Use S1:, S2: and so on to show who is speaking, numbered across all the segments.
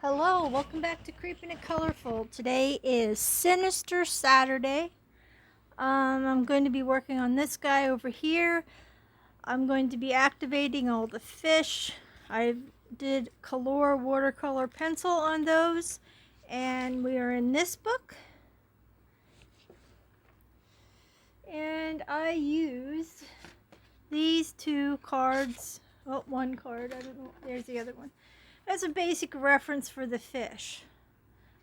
S1: Hello, welcome back to Creeping and Colorful. Today is Sinister Saturday. I'm going to be working on this guy over here. I'm going to be activating all the fish. I did color watercolor pencil on those, and we are in this book. And I used these two cards. Oh, one card. I don't know. There's the other one. As a basic reference for the fish.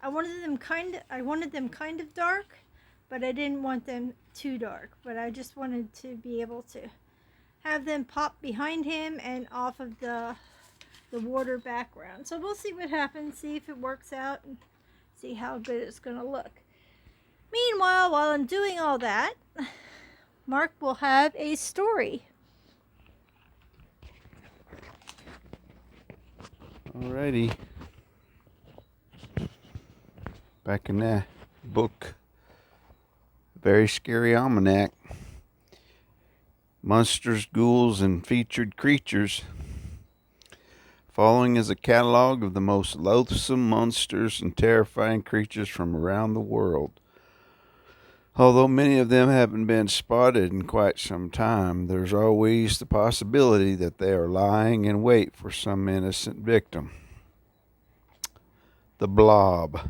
S1: I wanted them kind of dark, but I didn't want them too dark. But I just wanted to be able to have them pop behind him and off of the water background. So we'll see what happens, see if it works out, and see how good it's going to look. Meanwhile, while I'm doing all that, Mark will have a story.
S2: Alrighty. Back in that book, Very Scary Almanac. Monsters, Ghouls, and Featured Creatures. Following is a catalog of the most loathsome monsters and terrifying creatures from around the world. Although many of them haven't been spotted in quite some time, there's always the possibility that they are lying in wait for some innocent victim. The Blob.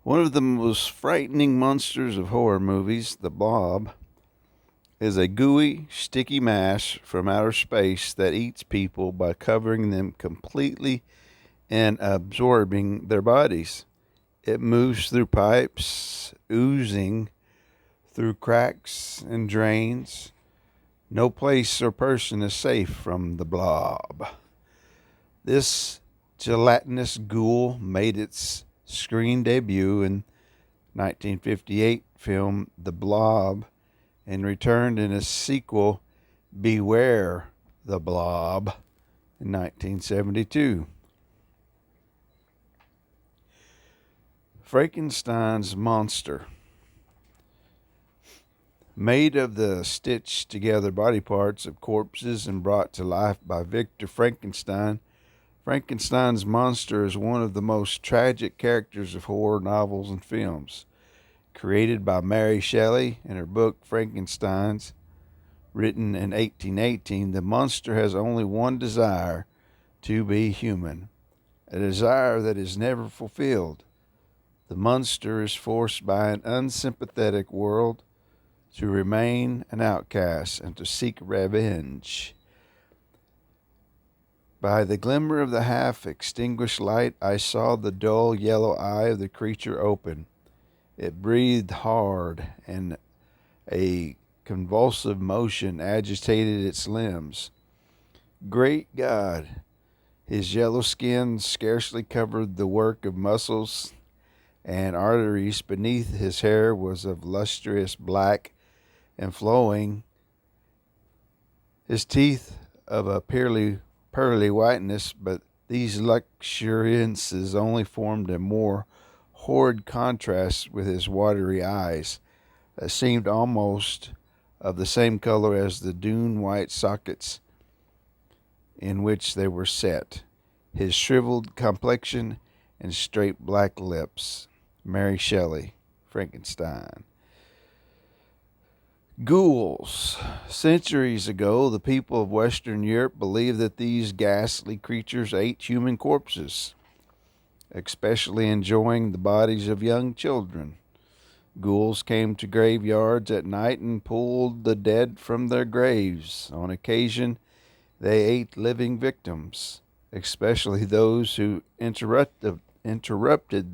S2: One of the most frightening monsters of horror movies, the Blob, is a gooey, sticky mass from outer space that eats people by covering them completely and absorbing their bodies. It moves through pipes, oozing through cracks and drains. No place or person is safe from the Blob. This gelatinous ghoul made its screen debut in 1958 film The Blob and returned in a sequel, Beware the Blob, in 1972. Frankenstein's monster. Made of the stitched together body parts of corpses and brought to life by Victor Frankenstein, Frankenstein's monster is one of the most tragic characters of horror novels and films. Created by Mary Shelley in her book Frankenstein's, written in 1818, the monster has only one desire: to be human, a desire that is never fulfilled. The monster is forced by an unsympathetic world to remain an outcast and to seek revenge. By the glimmer of the half-extinguished light, I saw the dull yellow eye of the creature open. It breathed hard, and a convulsive motion agitated its limbs. Great God! His yellow skin scarcely covered the work of muscles and arteries. Beneath his hair was of lustrous black and flowing. His teeth of a pearly whiteness, but these luxuriances only formed a more horrid contrast with his watery eyes, that seemed almost of the same color as the dune-white sockets in which they were set, his shriveled complexion and straight black lips. Mary Shelley, Frankenstein. Ghouls. Centuries ago, the people of Western Europe believed that these ghastly creatures ate human corpses, especially enjoying the bodies of young children. Ghouls came to graveyards at night and pulled the dead from their graves. On occasion, they ate living victims, especially those who interrupted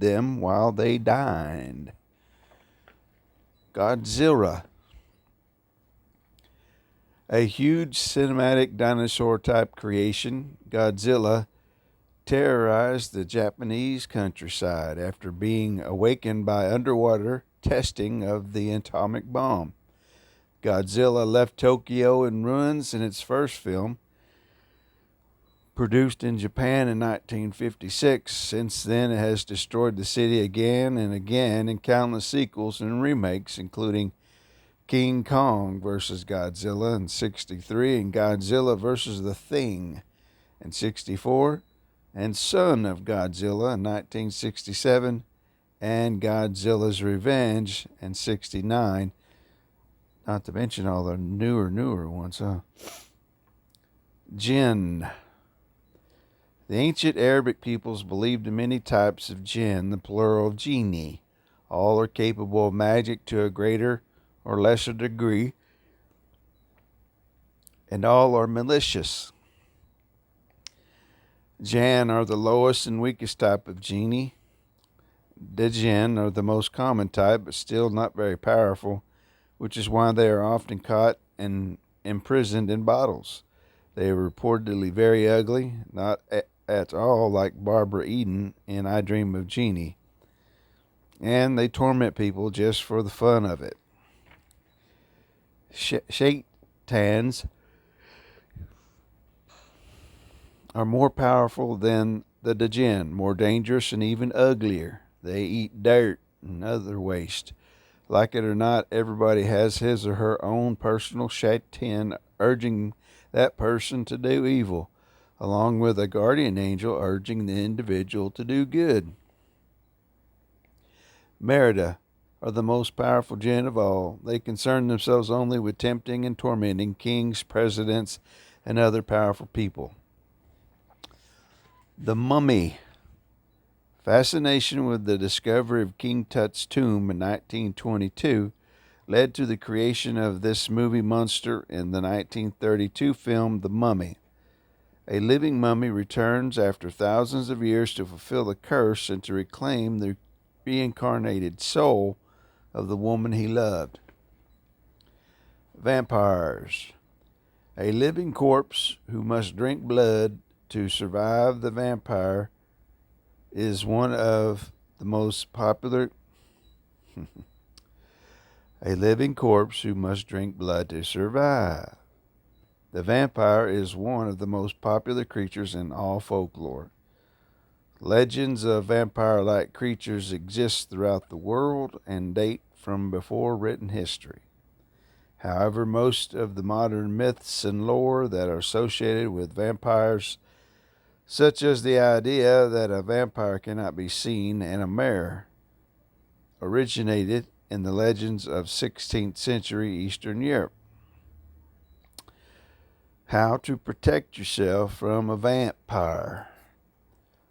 S2: them while they dined. Godzilla. A huge cinematic dinosaur-type creation, Godzilla terrorized the Japanese countryside after being awakened by underwater testing of the atomic bomb. Godzilla left Tokyo in ruins in its first film, produced in Japan in 1956. Since then, it has destroyed the city again and again in countless sequels and remakes, including King Kong vs. Godzilla in '63 and Godzilla vs. the Thing in '64, and son of Godzilla in 1967, and Godzilla's Revenge in 69, not to mention all the newer ones, huh? Jinn. The ancient Arabic peoples believed in many types of jinn, the plural of genie. All are capable of magic to a greater or lesser degree, and all are malicious. Jinn are the lowest and weakest type of genie. The jinn are the most common type, but still not very powerful, which is why they are often caught and imprisoned in bottles. They are reportedly very ugly, not at all like Barbara Eden in I Dream of Jeannie. And they torment people just for the fun of it. Shaitans are more powerful than the jinn, more dangerous and even uglier. They eat dirt and other waste. Like it or not, everybody has his or her own personal shaitan urging that person to do evil, along with a guardian angel urging the individual to do good. Merida are the most powerful jinn of all. They concern themselves only with tempting and tormenting kings, presidents, and other powerful people. The Mummy. Fascination with the discovery of King Tut's tomb in 1922 led to the creation of this movie monster in the 1932 film The Mummy. A living mummy returns after thousands of years to fulfill the curse and to reclaim the reincarnated soul of the woman he loved. Vampires. A living corpse who must drink blood to survive the vampire is one of the most popular. A living corpse who must drink blood to survive. The vampire is one of the most popular creatures in all folklore. Legends of vampire-like creatures exist throughout the world and date from before written history. However, most of the modern myths and lore that are associated with vampires, such as the idea that a vampire cannot be seen and a mare, originated in the legends of 16th century Eastern Europe. How to protect yourself from a vampire.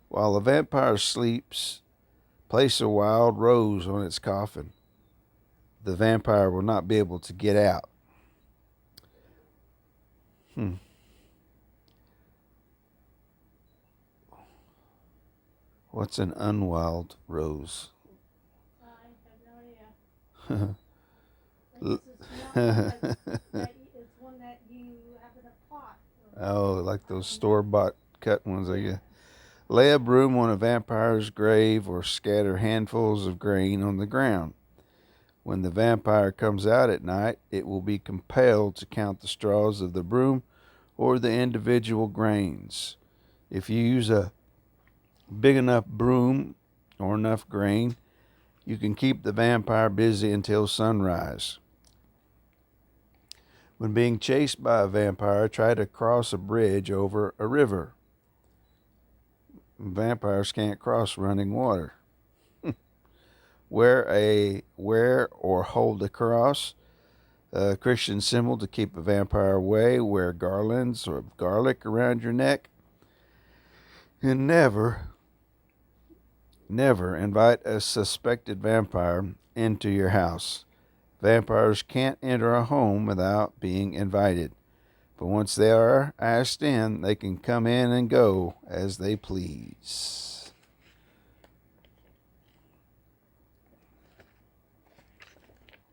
S2: While a vampire sleeps, place a wild rose on its coffin. The vampire will not be able to get out. What's an unwild rose?
S1: I have no idea. It's one that you have in a pot.
S2: Oh, like those store-bought cut ones, I guess. Lay a broom on a vampire's grave or scatter handfuls of grain on the ground. When the vampire comes out at night, it will be compelled to count the straws of the broom or the individual grains. If you use a big enough broom or enough grain, you can keep the vampire busy until sunrise. When being chased by a vampire, try to cross a bridge over a river. Vampires can't cross running water. Wear or hold a cross, a Christian symbol to keep a vampire away. Wear garlands or garlic around your neck. And never invite a suspected vampire into your house. Vampires can't enter a home without being invited. But once they are asked in, they can come in and go as they please.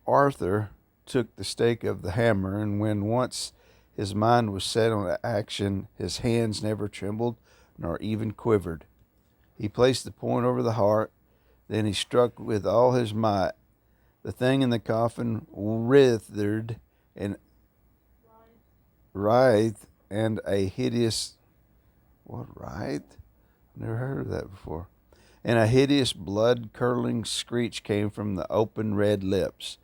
S2: Arthur took the stake of the hammer, and when once his mind was set on action, his hands never trembled nor even quivered. He placed the point over the heart, then he struck with all his might. The thing in the coffin writhed and writhed, and a hideous... What, writhed? Never heard of that before. And a hideous blood-curdling screech came from the open red lips.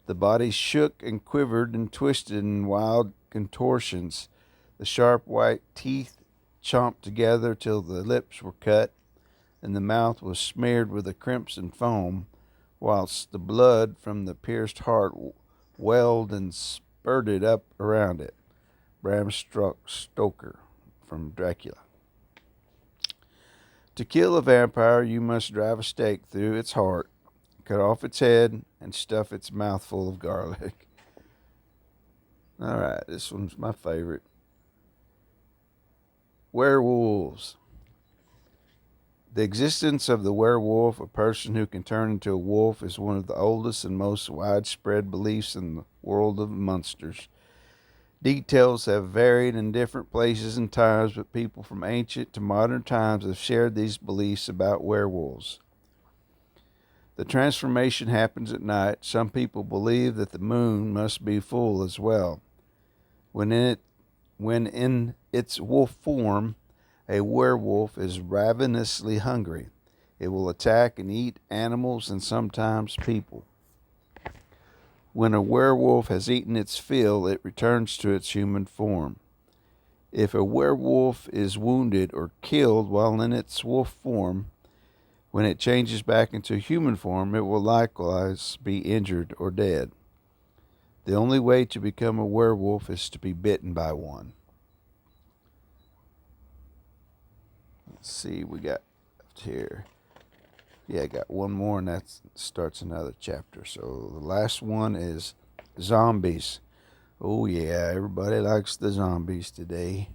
S2: The body shook and quivered and twisted in wild contortions. The sharp white teeth chomped together till the lips were cut, and the mouth was smeared with a crimson foam, whilst the blood from the pierced heart welled and spurted up around it. Bram Stoker from Dracula. To kill a vampire, you must drive a stake through its heart, cut off its head, and stuff its mouth full of garlic. All right, this one's my favorite. Werewolves. The existence of the werewolf, a person who can turn into a wolf, is one of the oldest and most widespread beliefs in the world of monsters. Details have varied in different places and times, but people from ancient to modern times have shared these beliefs about werewolves. The transformation happens at night. Some people believe that the moon must be full as well. When in its wolf form, a werewolf is ravenously hungry. It will attack and eat animals and sometimes people. When a werewolf has eaten its fill, it returns to its human form. If a werewolf is wounded or killed while in its wolf form, when it changes back into human form, it will likewise be injured or dead. The only way to become a werewolf is to be bitten by one. Let's see, we got here. Yeah, I got one more, and that starts another chapter. So the last one is zombies. Oh yeah, everybody likes the zombies today.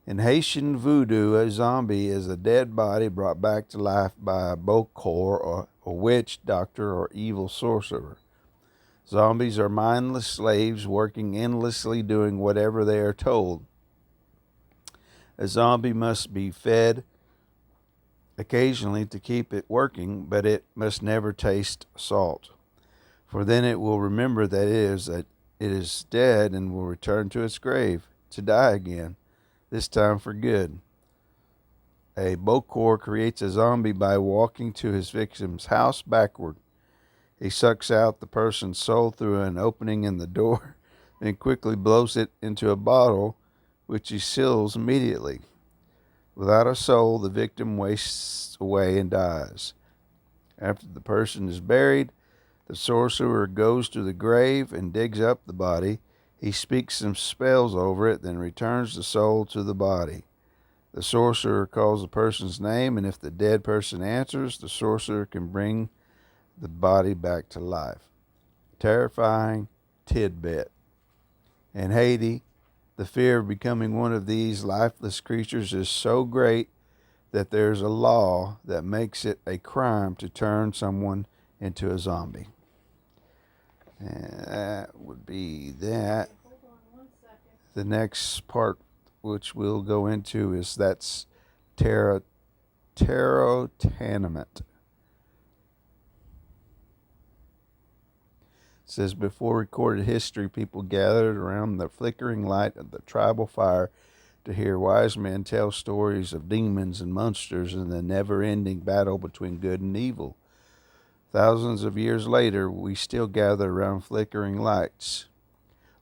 S2: In Haitian voodoo, a zombie is a dead body brought back to life by a bokor, or a witch, doctor, or evil sorcerer. Zombies are mindless slaves working endlessly, doing whatever they are told. A zombie must be fed occasionally to keep it working, but it must never taste salt, for then it will remember that it is dead and will return to its grave to die again, this time for good. A bokor creates a zombie by walking to his victim's house backward. He sucks out the person's soul through an opening in the door, then quickly blows it into a bottle, which he seals immediately. Without a soul, the victim wastes away and dies. After the person is buried, the sorcerer goes to the grave and digs up the body. He speaks some spells over it, then returns the soul to the body. The sorcerer calls the person's name, and if the dead person answers, the sorcerer can bring the body back to life. Terrifying tidbit. In Haiti, the fear of becoming one of these lifeless creatures is so great that there's a law that makes it a crime to turn someone into a zombie. And that would be that.
S1: Hold on 1 second.
S2: The next part, which we'll go into, is that's Tarotaniment. It says, before recorded history, people gathered around the flickering light of the tribal fire to hear wise men tell stories of demons and monsters and the never-ending battle between good and evil. Thousands of years later, we still gather around flickering lights,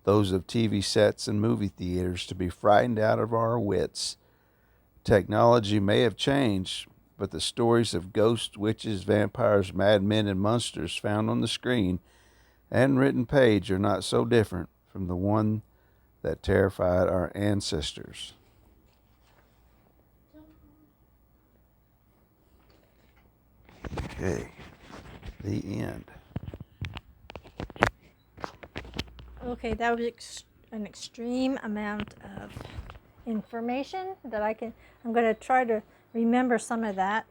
S2: those of TV sets and movie theaters, to be frightened out of our wits. Technology may have changed, but the stories of ghosts, witches, vampires, madmen, and monsters found on the screen and written page are not so different from the one that terrified our ancestors. Okay, the end.
S1: Okay, that was an extreme amount of information that I'm going to try to remember some of that.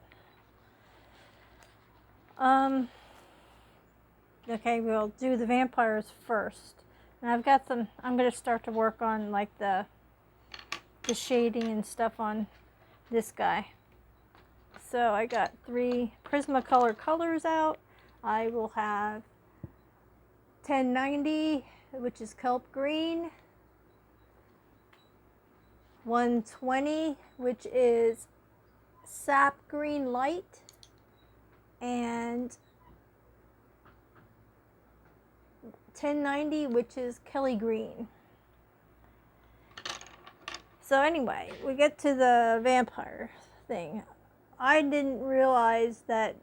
S1: Okay, we'll do the vampires first. And I've got some, I'm going to start to work on like the shading and stuff on this guy. So I got 3 Prismacolor colors out. I will have 1090, which is kelp green, 120, which is sap green light, and 1090, which is Kelly green. So anyway, we get to the vampire thing. I didn't realize that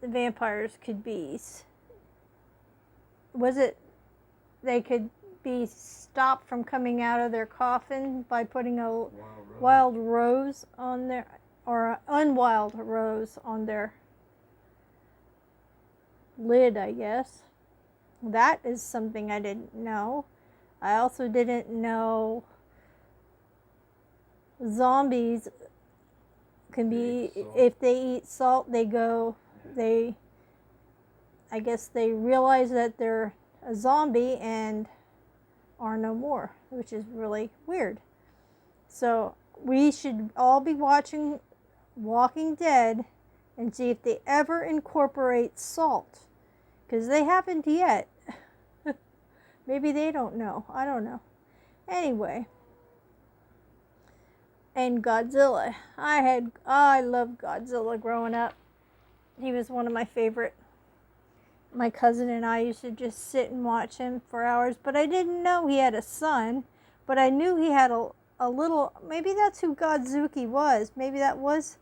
S1: the vampires could be, was it, they could be stopped from coming out of their coffin by putting a wild rose on their, or unwild rose on their lid, I guess. That is something I didn't know. I also didn't know zombies can be, if they eat salt, they I guess they realize that they're a zombie and are no more, which is really weird. So we should all be watching Walking Dead and see if they ever incorporate salt, because they haven't yet. Maybe they don't know. I don't know. Anyway, and Godzilla. I loved Godzilla growing up. He was one of my favorite. My cousin and I used to just sit and watch him for hours, but I didn't know he had a son, but I knew he had a little, maybe that's who Godzuki was. Maybe that was,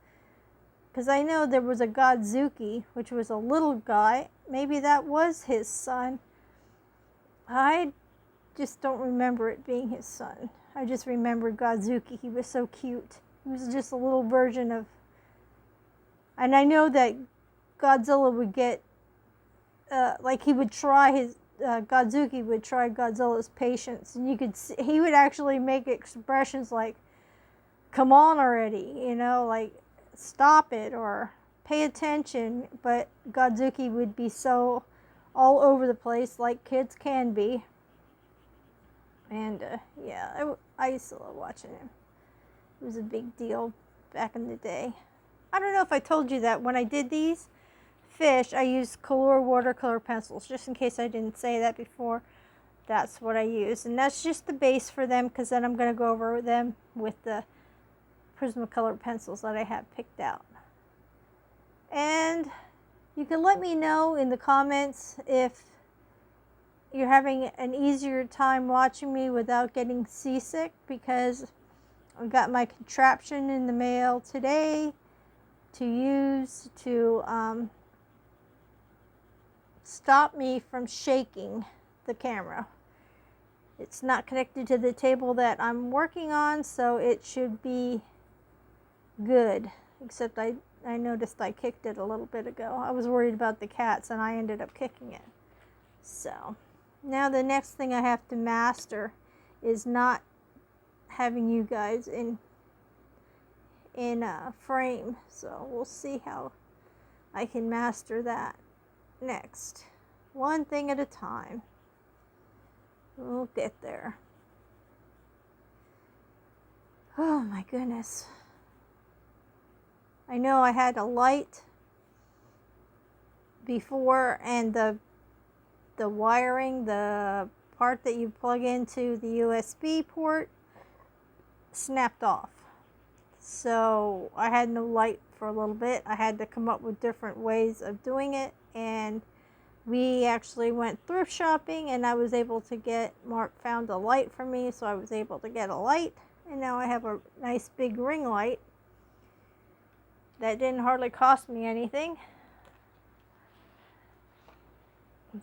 S1: because I know there was a Godzuki, which was a little guy. Maybe that was his son. I just don't remember it being his son. I just remember Godzuki. He was so cute. He was just a little version of, and I know that Godzilla would get, like he would try his, Godzuki would try Godzilla's patience, and you could see, he would actually make expressions like, come on already, you know, like stop it or pay attention, but Godzuki would be so all over the place like kids can be. And yeah, I used to love watching him. It was a big deal back in the day. I don't know if I told you that when I did these fish, I used Color watercolor pencils, just in case I didn't say that before. That's what I use, and that's just the base for them, because then I'm going to go over them with the Prismacolor pencils that I have picked out. And you can let me know in the comments if you're having an easier time watching me without getting seasick, because I got my contraption in the mail today to use to stop me from shaking the camera. It's not connected to the table that I'm working on, so it should be good. Except I noticed I kicked it a little bit ago. I was worried about the cats and I ended up kicking it. So now the next thing I have to master is not having you guys in a frame. So we'll see how I can master that next. One thing at a time. We'll get there. Oh my goodness. I know I had a light before, and the wiring, the part that you plug into the USB port, snapped off. So I had no light for a little bit. I had to come up with different ways of doing it, and we actually went thrift shopping, and I was able to get, Mark found a light for me, so I was able to get a light, and now I have a nice big ring light that didn't hardly cost me anything.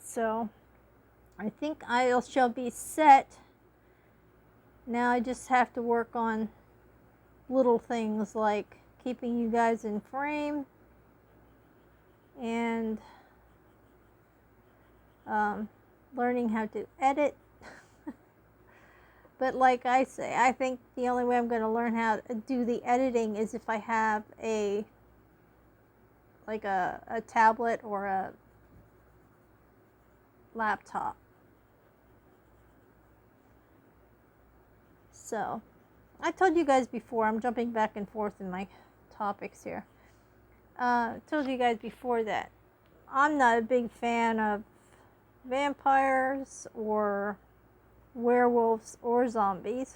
S1: So I think I shall be set. Now I just have to work on little things like keeping you guys in frame and learning how to edit. But like I say, I think the only way I'm going to learn how to do the editing is if I have a tablet or a laptop. So I told you guys before, I'm jumping back and forth in my topics here. Told you guys before that I'm not a big fan of vampires or werewolves or zombies,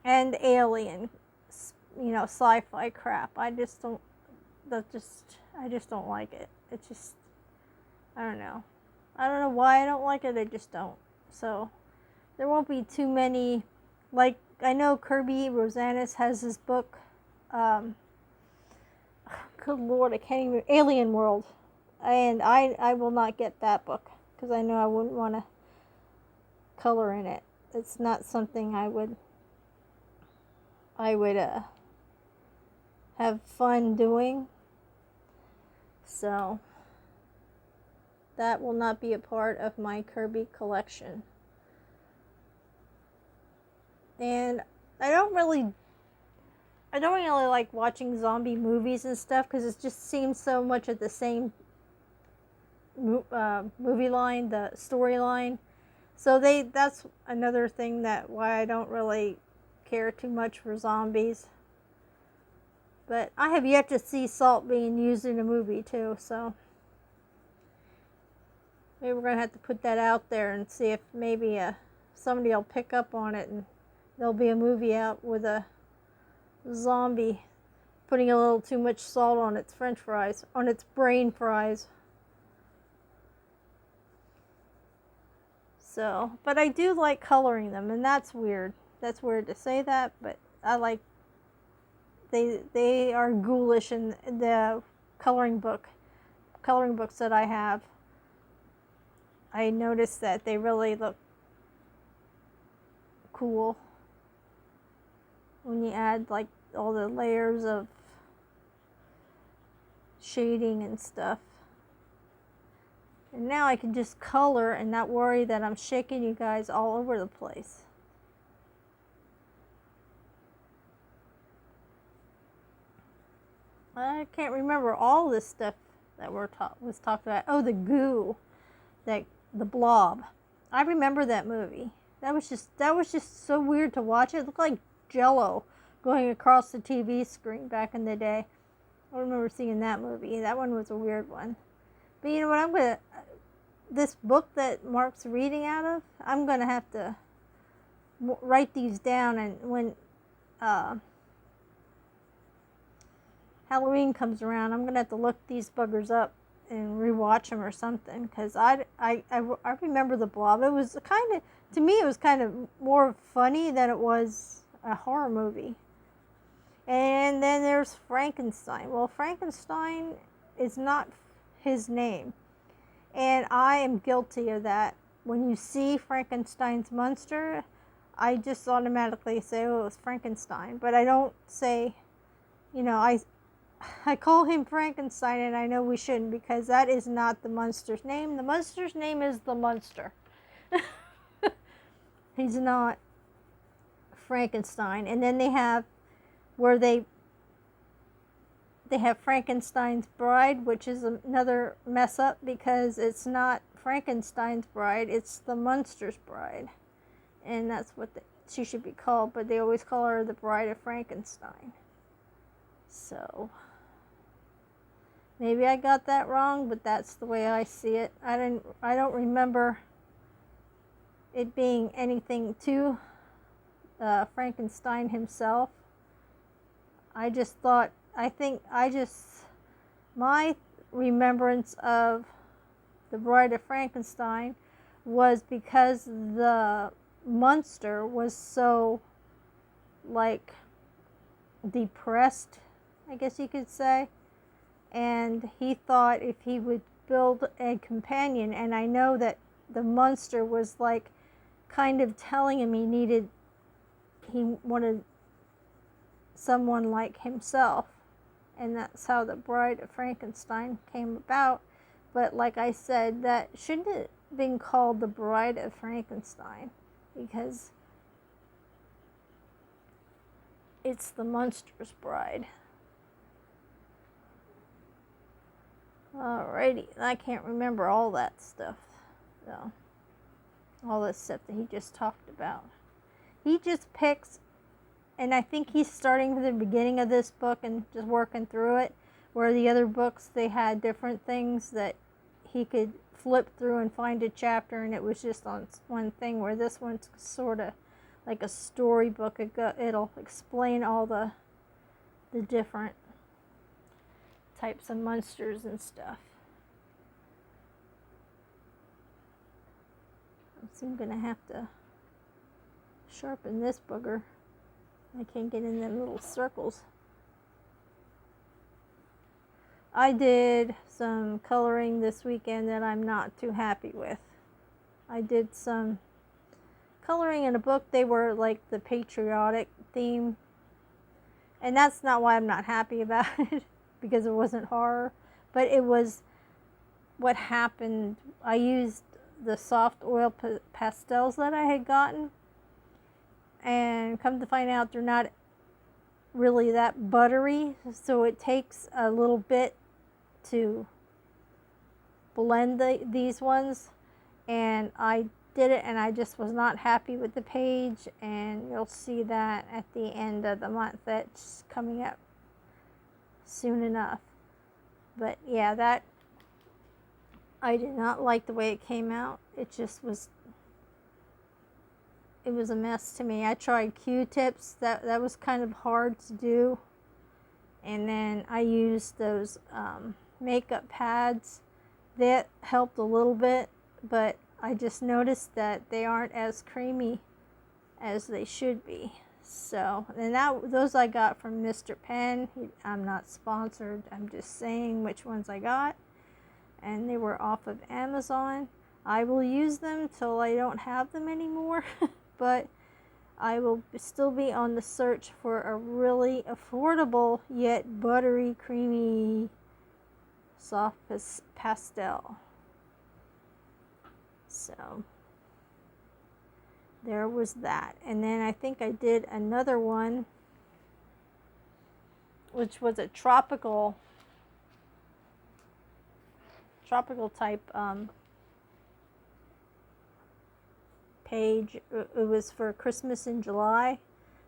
S1: and alien, sci-fi crap. I just don't like it. It's just, I don't know why I don't like it. I just don't. So there won't be too many. Like, I know Kirby Rosanis has this book. Good Lord, I can't even. Alien World. And I will not get that book because I know I wouldn't want to color in it. It's not something I would have fun doing. So that will not be a part of my Kirby collection. And I don't really like watching zombie movies and stuff because it just seems so much of the same movie line, the storyline. So that's another thing that why I don't really care too much for zombies. But I have yet to see salt being used in a movie too, so maybe we're gonna have to put that out there and see if maybe somebody will pick up on it and there'll be a movie out with a zombie putting a little too much salt on its french fries, on its brain fries. So, but I do like coloring them, and that's weird. That's weird to say that, but I like, they are ghoulish in the coloring books that I have. I noticed that they really look cool when you add like all the layers of shading and stuff. And now I can just color and not worry that I'm shaking you guys all over the place. I can't remember all this stuff that was talked about. Oh, the goo, the blob. I remember that movie. That was just so weird to watch. It looked like Jello going across the TV screen back in the day. I remember seeing that movie. That one was a weird one. But you know what? This book that Mark's reading out of, I'm gonna have to write these down, and when Halloween comes around, I'm gonna have to look these buggers up and rewatch them or something. Because I remember the Blob. It was to me, it was kind of more funny than it was a horror movie. And then there's Frankenstein. Well, Frankenstein is not his name. And I am guilty of that. When you see Frankenstein's monster, I just automatically say, oh, it's Frankenstein. But I don't say, I call him Frankenstein, and I know we shouldn't, because that is not the monster's name. The monster's name is the monster. He's not Frankenstein. And then they have where they have Frankenstein's bride, which is another mess up because it's not Frankenstein's bride, it's the monster's bride. And that's what she should be called, but they always call her the Bride of Frankenstein. So maybe I got that wrong, but that's the way I see it. I don't remember it being anything to Frankenstein himself. My remembrance of the Bride of Frankenstein was because the monster was so, like, depressed, I guess you could say. And he thought if he would build a companion, and I know that the monster was, like, kind of telling him he wanted someone like himself, and that's how the Bride of Frankenstein came about. But like I said, that shouldn't have been called the Bride of Frankenstein, because it's the monster's bride. Alrighty, I can't remember all that stuff, though. All the stuff that he just talked about. He just picks, and I think he's starting from the beginning of this book and just working through it, where the other books, they had different things that he could flip through and find a chapter, and it was just on one thing, where this one's sort of like a storybook. It'll explain all the different types of monsters and stuff. So I'm going to have to sharpen this booger. I can't get in them little circles. I did some coloring this weekend that I'm not too happy with. I did some coloring in a book. They were like the patriotic theme. And that's not why I'm not happy about it, because it wasn't horror. But it was what happened. I used the soft oil pastels that I had gotten. And come to find out, they're not really that buttery. So it takes a little bit to blend these ones. And I did it, and I just was not happy with the page, and you'll see that at the end of the month. That's coming up soon enough. But yeah, that I did not like the way it came out. It just was, it was a mess to me. I tried Q-tips. That was kind of hard to do. And then I used those makeup pads. That helped a little bit, but I just noticed that they aren't as creamy as they should be. So, and those I got from Mr. Penn. I'm not sponsored. I'm just saying which ones I got. And they were off of Amazon. I will use them till I don't have them anymore. But I will still be on the search for a really affordable yet buttery, creamy, soft pastel. So there was that. And then I think I did another one, which was a tropical type page. It was for Christmas in July.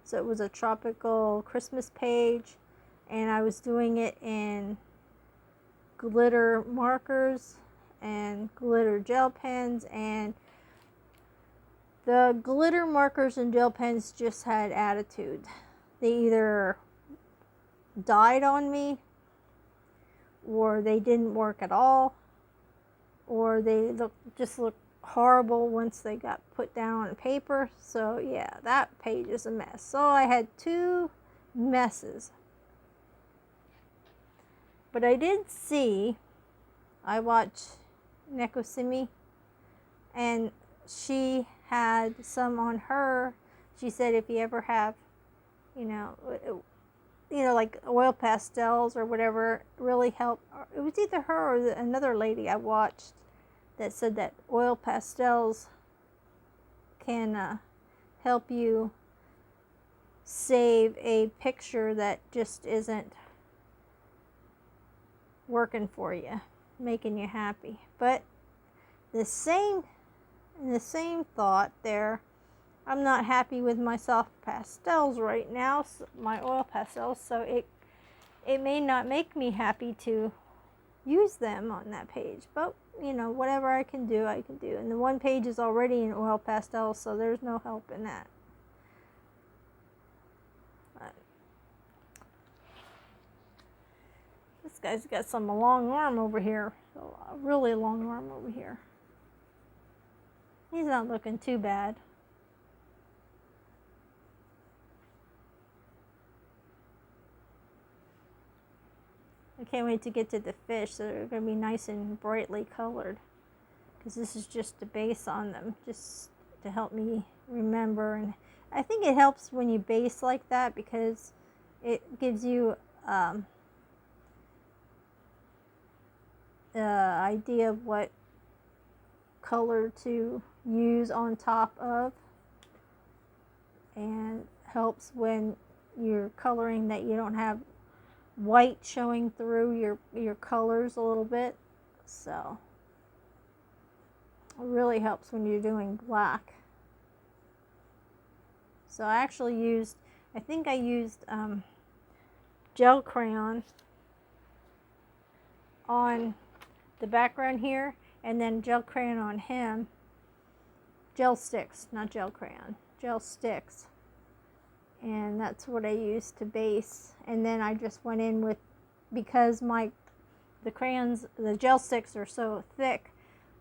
S1: So it was a tropical Christmas page. And I was doing it in glitter markers and glitter gel pens, and the glitter markers and gel pens just had attitude. They either died on me, or they didn't work at all, or they just looked horrible once they got put down on paper. So yeah, that page is a mess. So I had two messes. But I did see, I watched Nekosimi, and she had some on her. She said if you ever have, like oil pastels or whatever, really help. It was either her or another lady I watched that said that oil pastels can help you save a picture that just isn't working for you, making you happy. But the same thought there, I'm not happy with my soft pastels right now, my oil pastels, so it may not make me happy to use them on that page. But whatever I can do, I can do. And the one page is already in oil pastels, so there's no help in that. This guy's got some long arm over here. A really long arm over here. He's not looking too bad. I can't wait to get to the fish. So they're going to be nice and brightly colored, because this is just the base on them, just to help me remember. And I think it helps when you base like that, because it gives you idea of what color to use on top of, and helps when you're coloring that you don't have white showing through your colors a little bit. So it really helps when you're doing black. So I actually used, I think I used gel crayon on the background here, and then gel crayon on him. Gel sticks, not gel crayon, gel sticks. And that's what I used to base. And then I just went in with, because the crayons, the gel sticks are so thick,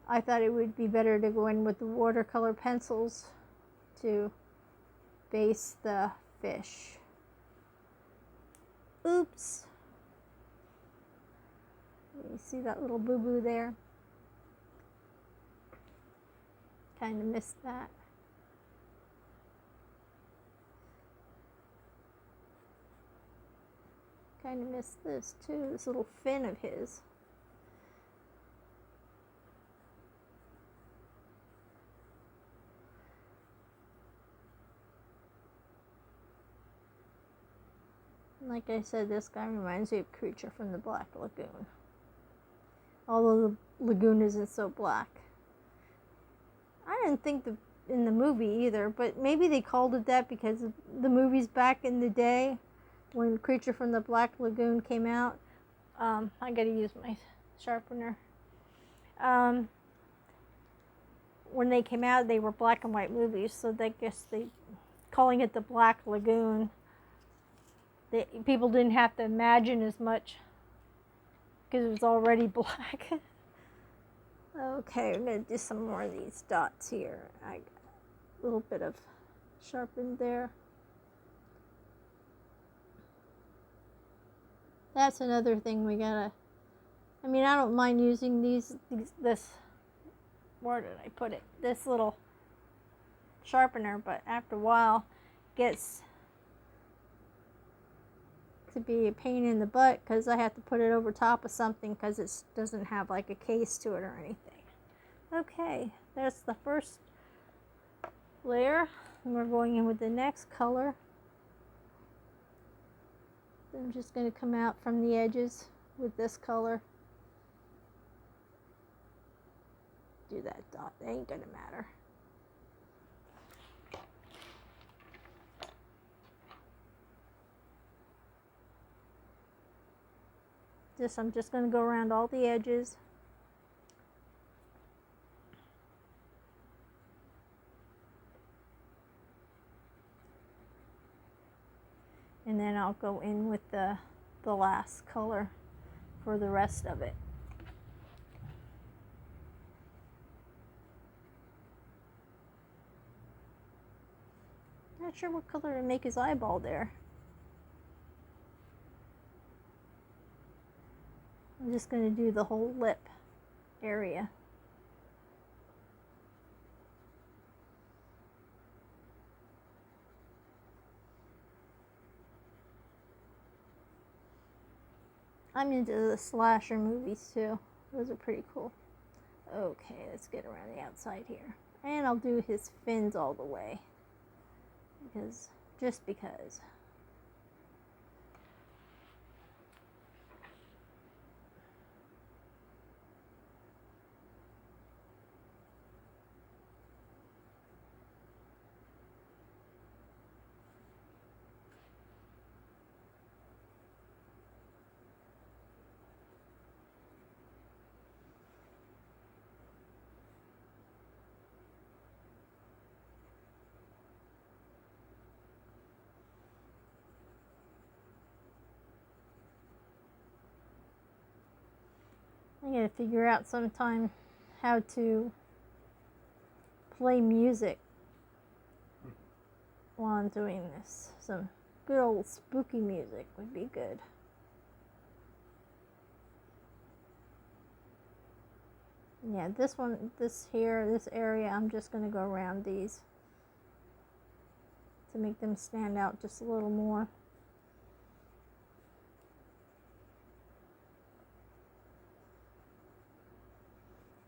S1: I thought it would be better to go in with the watercolor pencils to base the fish. Oops. You see that little boo-boo there? Kind of missed that. Kind of missed this too, this little fin of his. Like I said, this guy reminds me of Creature from the Black Lagoon. Although the lagoon isn't so black. I didn't think in the movie either, but maybe they called it that because the movies back in the day when Creature from the Black Lagoon came out. I gotta use my sharpener. When they came out, they were black and white movies, so I guess calling it the Black Lagoon, people didn't have to imagine as much because it was already black. Okay, I'm going to do some more of these dots here. I got a little bit of sharpened there. That's another thing we gotta, I mean, I don't mind using this, where did I put it? This little sharpener, but after a while it gets to be a pain in the butt because I have to put it over top of something because it doesn't have like a case to it or anything. Okay, that's the first layer, and we're going in with the next color. I'm just going to come out from the edges with this color. Do that dot, it ain't going to matter. I'm just going to go around all the edges. And then I'll go in with the last color for the rest of it. Not sure what color to make his eyeball there. I'm just going to do the whole lip area. I'm into the slasher movies too. Those are pretty cool. Okay, let's get around the outside here. And I'll do his fins all the way. Just because. I gotta figure out sometime how to play music while I'm doing this. Some good old spooky music would be good. Yeah, this area, I'm just gonna go around these to make them stand out just a little more.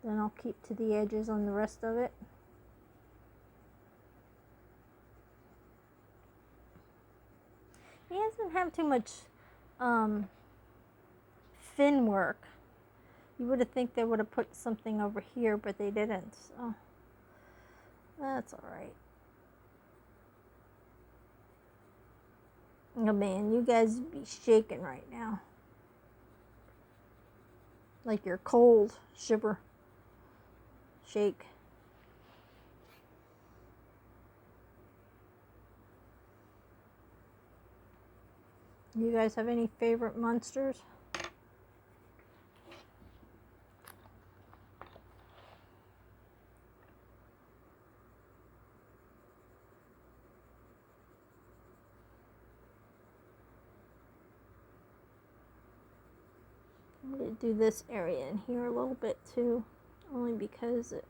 S1: Then I'll keep to the edges on the rest of it. He doesn't have too much fin work. You would have think they would have put something over here, but they didn't, so that's alright. Oh man, you guys be shaking right now. Like you're cold, shiver. Shake. You guys have any favorite monsters? I'm going to do this area in here a little bit too, only because it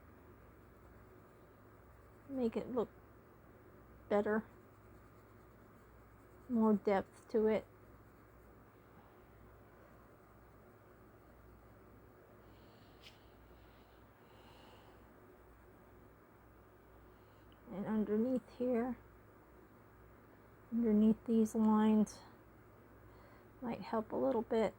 S1: make it look better, more depth to it. And underneath here, underneath these lines, might help a little bit.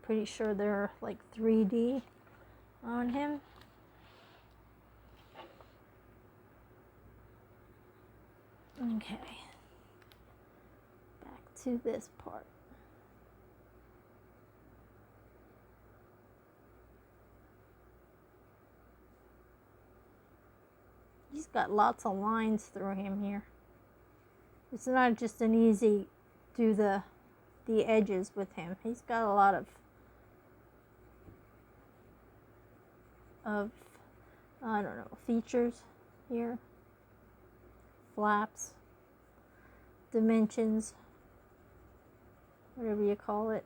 S1: Pretty sure they're like 3D on him. Okay, back to this part. He's got lots of lines through him here. It's not just an easy do the edges with him. He's got a lot of I don't know, features here, flaps, dimensions, whatever you call it.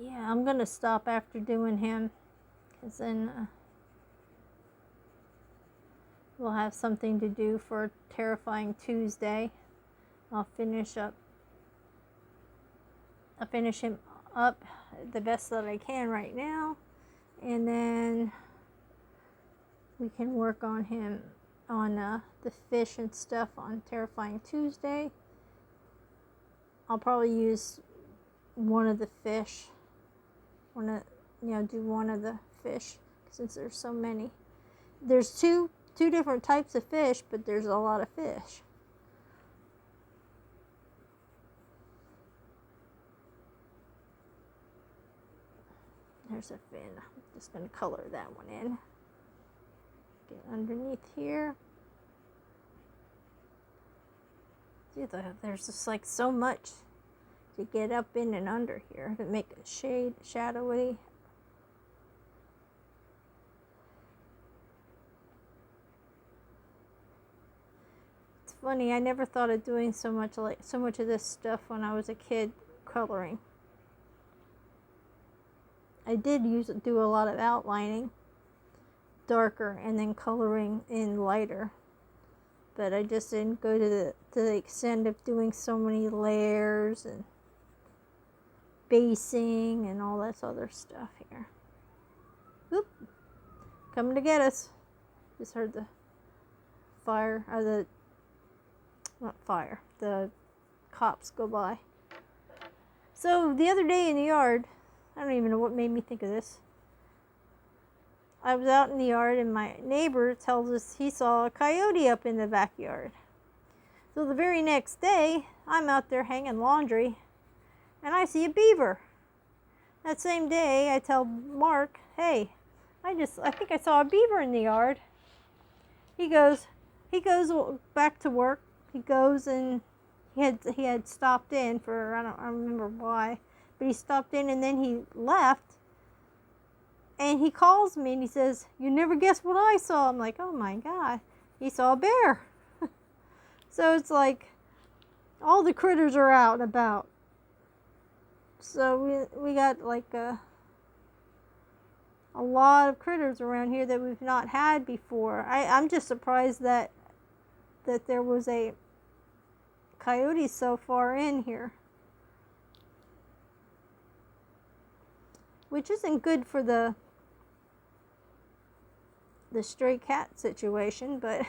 S1: Yeah, I'm gonna stop after doing him, because then we'll have something to do for Terrifying Tuesday. I'll finish him up the best that I can right now, and then we can work on him on the fish and stuff on Terrifying Tuesday. I'll probably use one of the fish, do one of the fish, since there's so many. There's two different types of fish, but there's a lot of fish. There's a fin. I'm just going to color that one in. Get underneath here. See, there's just like so much to get up in and under here to make it shadowy. It's funny, I never thought of doing so much of this stuff when I was a kid coloring. I did do a lot of outlining, darker, and then coloring in lighter. But I just didn't go to the extent of doing so many layers and basing and all this other stuff here. Oop! Coming to get us. Just heard the fire, or the cops go by. So the other day in the yard, I don't even know what made me think of this. I was out in the yard and my neighbor tells us he saw a coyote up in the backyard. So the very next day, I'm out there hanging laundry and I see a beaver. That same day, I tell Mark, hey, I think I saw a beaver in the yard. He goes back to work. He goes and he had stopped in for, I don't remember why, but he stopped in and then he left. And he calls me and he says, you never guess what I saw. I'm like, oh my God, he saw a bear. So it's like all the critters are out and about. So we got like a lot of critters around here that we've not had before. I'm just surprised that there was a coyote so far in here. Which isn't good for the stray cat situation, but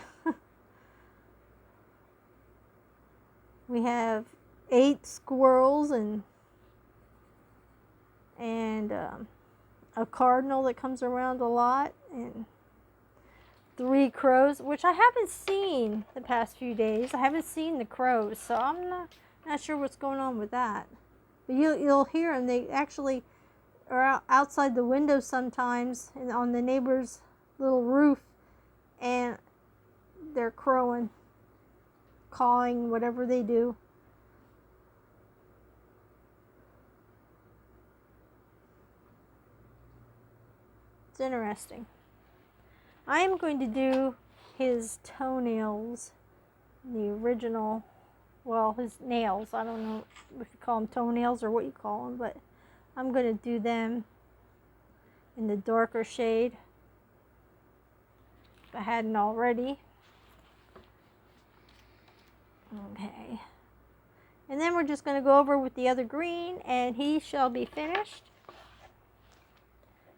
S1: we have 8 squirrels and a cardinal that comes around a lot, and 3 crows, which I haven't seen the past few days. I haven't seen the crows, so I'm not sure what's going on with that. But you'll hear them. They actually are outside the window sometimes and on the neighbor's little roof, and they're crowing, cawing, whatever they do. interesting. I am going to do his toenails, the original, well, his nails. I don't know if you call them toenails or what you call them, but I'm going to do them in the darker shade if I hadn't already. Okay. And then we're just going to go over with the other green and he shall be finished.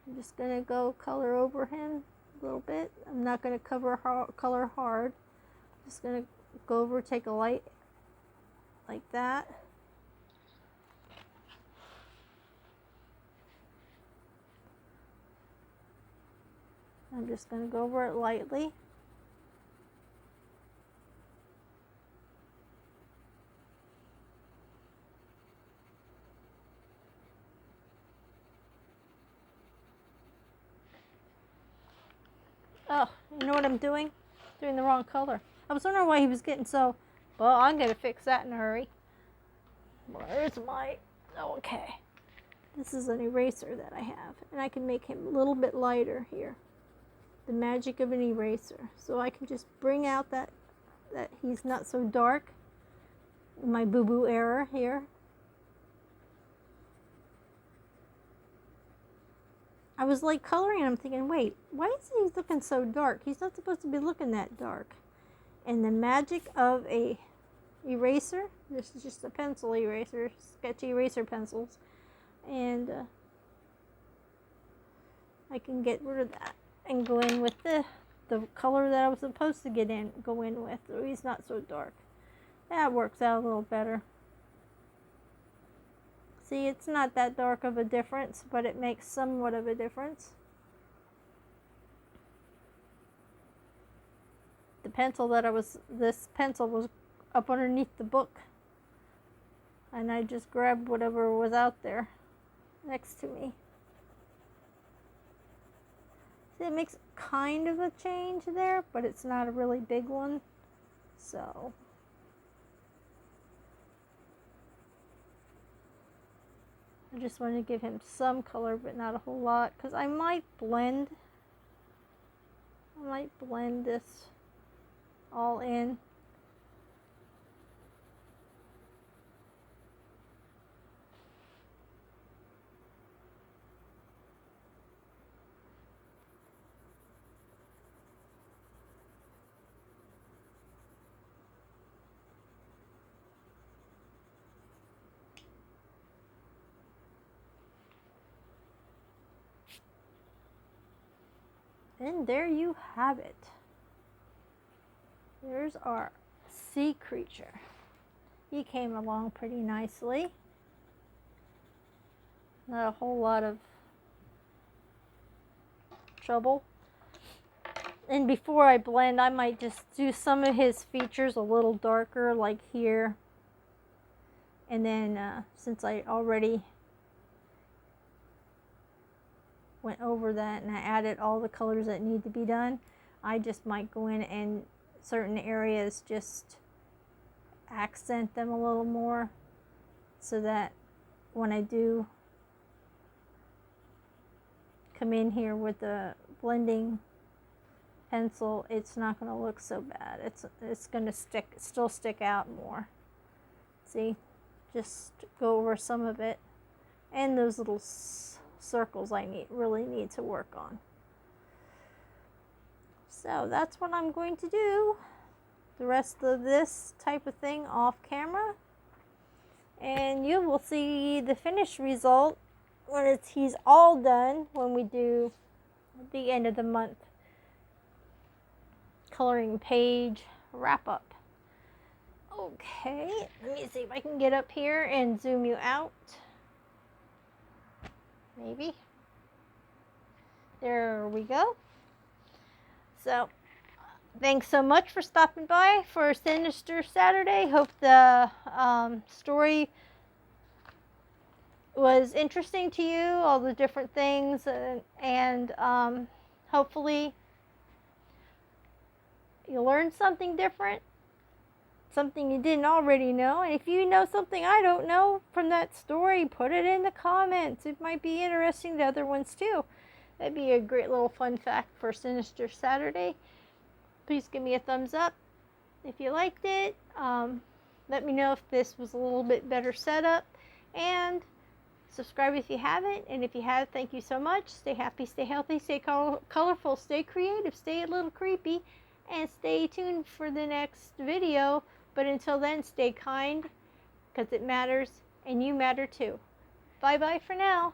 S1: I'm just going to go color over him a little bit. I'm not going to color hard. I'm just going to go over, take a light like that. I'm just going to go over it lightly. Oh, you know what I'm doing? Doing the wrong color. I was wondering why he was getting so... Well, I'm going to fix that in a hurry. Where's my... Oh, okay. This is an eraser that I have. And I can make him a little bit lighter here. The magic of an eraser. So I can just bring out that he's not so dark. My boo-boo error here. I was like coloring and I'm thinking, wait, why is he looking so dark? He's not supposed to be looking that dark. And the magic of a eraser, this is just a pencil eraser, sketchy eraser pencils. And I can get rid of that and go in with the color that I was supposed to go in with. So he's not so dark. That works out a little better. See, it's not that dark of a difference, but it makes somewhat of a difference. The pencil that this pencil was up underneath the book. And I just grabbed whatever was out there next to me. See, it makes kind of a change there, but it's not a really big one. So... I just want to give him some color, but not a whole lot, because I might blend this all in. And there you have it. There's our sea creature. He came along pretty nicely. Not a whole lot of trouble. And before I blend, I might just do some of his features a little darker, like here. And then since I already went over that and I added all the colors that need to be done, I just might go in and certain areas just accent them a little more, so that when I do come in here with the blending pencil, it's not going to look so bad. It's going to still stick out more. See, just go over some of it, and those little circles I really need to work on. So that's what I'm going to do. The rest of this type of thing off camera, and you will see the finished result when he's all done, when we do the end of the month coloring page wrap up. Okay, let me see if I can get up here and zoom you out. Maybe. There we go. So, thanks so much for stopping by for Sinister Saturday. Hope the story was interesting to you, all the different things, and hopefully you learned something different, something you didn't already know. And if you know something I don't know from that story, put it in the comments. It might be interesting to other ones too. That'd be a great little fun fact for Sinister Saturday. Please give me a thumbs up if you liked it. Let me know if this was a little bit better setup. And subscribe if you haven't. And if you have, thank you so much. Stay happy, stay healthy, stay colorful, stay creative, stay a little creepy. And stay tuned for the next video. But until then, stay kind, because it matters. And you matter too. Bye-bye for now.